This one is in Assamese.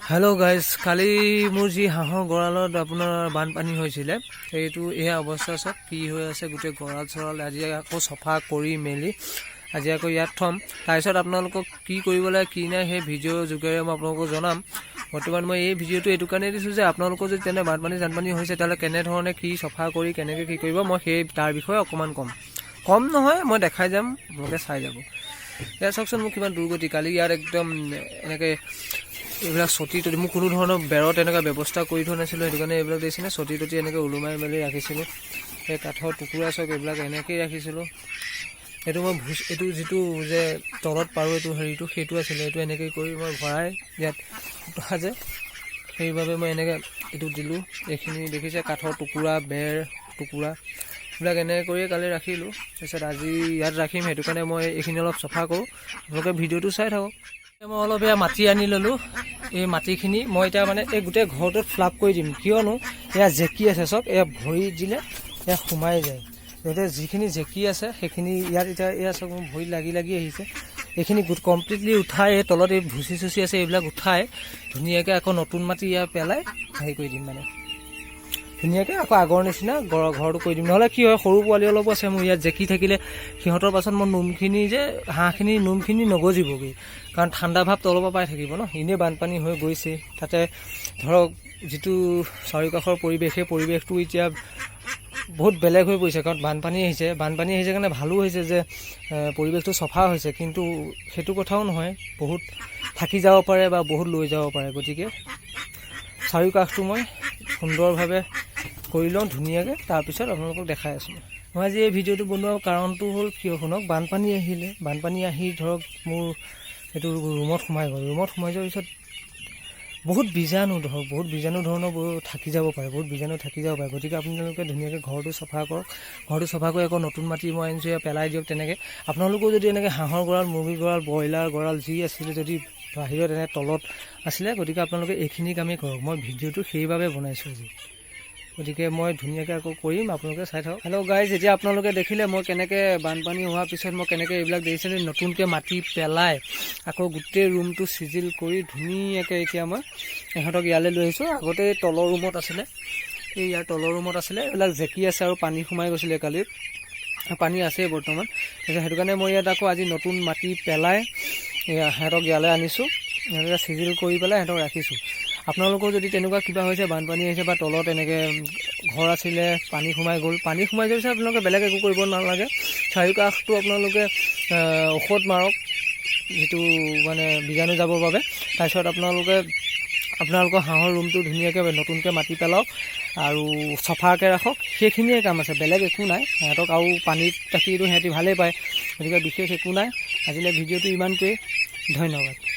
हेलो गाइस काली मोर जी हाहर गड़ालत अपना बानपानी होइसिले एटु एया अवस्था सब की होय आछे गुटे गड़ाल छराल আজি আকৌ सफा কৰি মেলি আজি আকৌ ইয়াত থম তাৰপিছত আপোনালোকক কি কৰিব লাগে কি নাই সেই ভিডিও যোগেৰে মই আপোনালোকক জনাম বৰ্তমান মই এই ভিডিওটো এটু কাৰণে দিছো যে আপোনালোকৰ যদি তেনে বানপানী হৈছে তালে কেনে ধৰণে কি সফা কৰি কেনেকে কি কৰিব মই সেই তাৰ বিষয়ে অকমান কম নহয় মই দেখাই যাম আপোনালোকে চাই যাব या सकसन মোক কিমান দুৰ্গতি কালি ইয়াৰ একদম এনেকে এইবিলাক ছটি তটি মোক কোনো ধৰণৰ বেৰত এনেকা ব্যৱস্থা কৰি থোৱা নাছিল সেইটো কাৰণে এইবিলাক দিছিলে ছটি তটি এনেকে উলুমাই মেলি ৰাখিছিলো এই কাঠৰ টুকুৰা চক এইবিলাক এনেকৈ ৰাখিছিলো এটো মই এটো যেটো যে তলত পাৰো এটো হেৰিটো হেতু আছিল এটো এনেকৈ কৰি মই ভৰাই ইয়াত উঠা যে সেইভাবে মই এনেকে এটো দিলো এখিনি দেখিছে কাঠৰ টুকুৰা বেৰ টুকুৰা ব্লগ এনে কৰি কালি ৰাখিলো তাৰপিছত আজি ইয়াত ৰাখিম হেতু কাৰণে মই এখিনি অলপ সফা কৰো আপোনালোকে ভিডিওটো চাই থাকক মই অলপ এয়া মাটি আনি ললো এই মাটিখিনি মই এটা মানে এই গুটে ঘৰটোত ফ্লাপ কৰি দিম কিয়নো এয়া জেকি আছে সব এয়া ভৰি দিলে এয়া সোমাই যায় এতে যিখিনি জেকি আছে সেইখিনি ইয়াত এটা এয়া সব ভৰি লাগি আহিছে এখিনি গুট কমপ্লিটলি উঠাই তলত এই ভুচি সুচি আছে এইবিলাক উঠাই ধুনিয়াকে আকৌ নতুন মাটি ইয়া পেলাই হেই কৰি দিম মানে ধুনিয়াকে আকৌ আগৰ নিচিনা ঘৰটো কৰি দিম নহলে কি হয় সৰু পোৱালি অলপ আছে মই ইয়াত জেকি থাকিলে সিহঁতৰ পাছত মই নুমখিনি যে হাঁহখিনি নুমখিনি নগজিবগৈ কাৰণ ঠাণ্ডা ভাৱ তলৰ পৰা পাই থাকিব ন ইনে বানপানী হৈ গৈছে তাতে ধৰক যেটো চাৰিকাখৰ পৰিবেশটো এতিয়া বহুত বেলেগ হৈ পৰিছে কাৰণ বানপানী আহিছে কাৰণে ভালো হৈছে যে পৰিবেশটো সফা হৈছে কিন্তু হেতু কথাও নহয় বহুত থাকি যাব পাৰে বা বহুত লৈ যাব পাৰে গতিকে চাৰিকাখটো মই সুন্দৰভাৱে কৰি লওঁ ধুনিয়াকে তাৰ পিছত আপোনালোকক দেখাই আছো মই আজি এই ভিডিওটো বনোৱাৰ কাৰণটো হ'ল কিয় শুনক বানপানী আহি ধৰক মোৰ এটো ৰুমত সোমাই গ'ল ৰুমত সোমাই যোৱাৰ পিছত বহুত বীজাণু ধৰণৰ থাকি যাব পাৰে গতিকে আপোনালোকে ধুনিয়াকে ঘৰটো সফা কৰক ঘৰটো সফা কৰি আকৌ নতুন মাটি মই আনিছো পেলাই দিয়ক তেনেকে আপোনালোকেও যদি এনেকে হাঁহৰ গড়াল মুৰ্গী গড়াল ব্ৰইলাৰ গড়াল যি আছিল যদি বাহিৰত এনে তলত আছিলে গতিকে আপোনালোকে এইখিনি কামেই কৰক মই ভিডিওটো সেইভাবে বনাইছো আজি গতিকে মই ধুনিয়াকে আকৌ কৰিম আপোনালোকে চাই থাকক হেল্ল' গাইজ এতিয়া আপোনালোকে দেখিলে মই কেনেকে বানপানী হোৱাৰ পিছত মই কেনেকে এইবিলাক দেখিছেনে নতুনকে মাটি পেলাই আকৌ গোটেই ৰুমটো সিজিল কৰি ধুনিয়াকে এতিয়া মই এহঁতক ইয়ালে লৈ আহিছো আগতে তলৰ ৰুমত আছিলে এই ইয়াৰ তলৰ ৰুমত আছিলে এইবিলাক জেকি আছে আৰু পানী সোমাই গৈছিলে কালি পানী আছে বৰ্তমান হেতু কাৰণে মই ইয়াত আকৌ আজি নতুন মাটি পেলাই হেতক ইয়ালে আনিছো এটা সিজিল কৰি পেলাই হেতক ৰাখিছো আপোনালোকৰ যদি তেনেকুৱা কিবা হৈছে বানপানী আহিছে বা তলত এনেকে ঘৰ আছিলে পানী সোমাই যোৱাৰ পিছত আপোনালোকে বেলেগ একো কৰিব নালাগে চাৰিকাখটো আপোনালোকে ঔষধ মাৰক যেটো মানে বীজাণু যাবৰ বাবে তাৰপিছত আপোনালোকৰ হাঁহৰ ৰুমটো ধুনিয়াকে নতুনকে মাটি পেলাওক আৰু সফাকে ৰাখক সেইখিনিয়ে কাম আছে বেলেগ একো নাই হেতক আৰু পানীত ৰাখিটো হেতি ভালেই পায় গতিকে বিশেষ একো নাই আজিলে ভিডিওটো ইমানটোৱে ধন্যবাদ।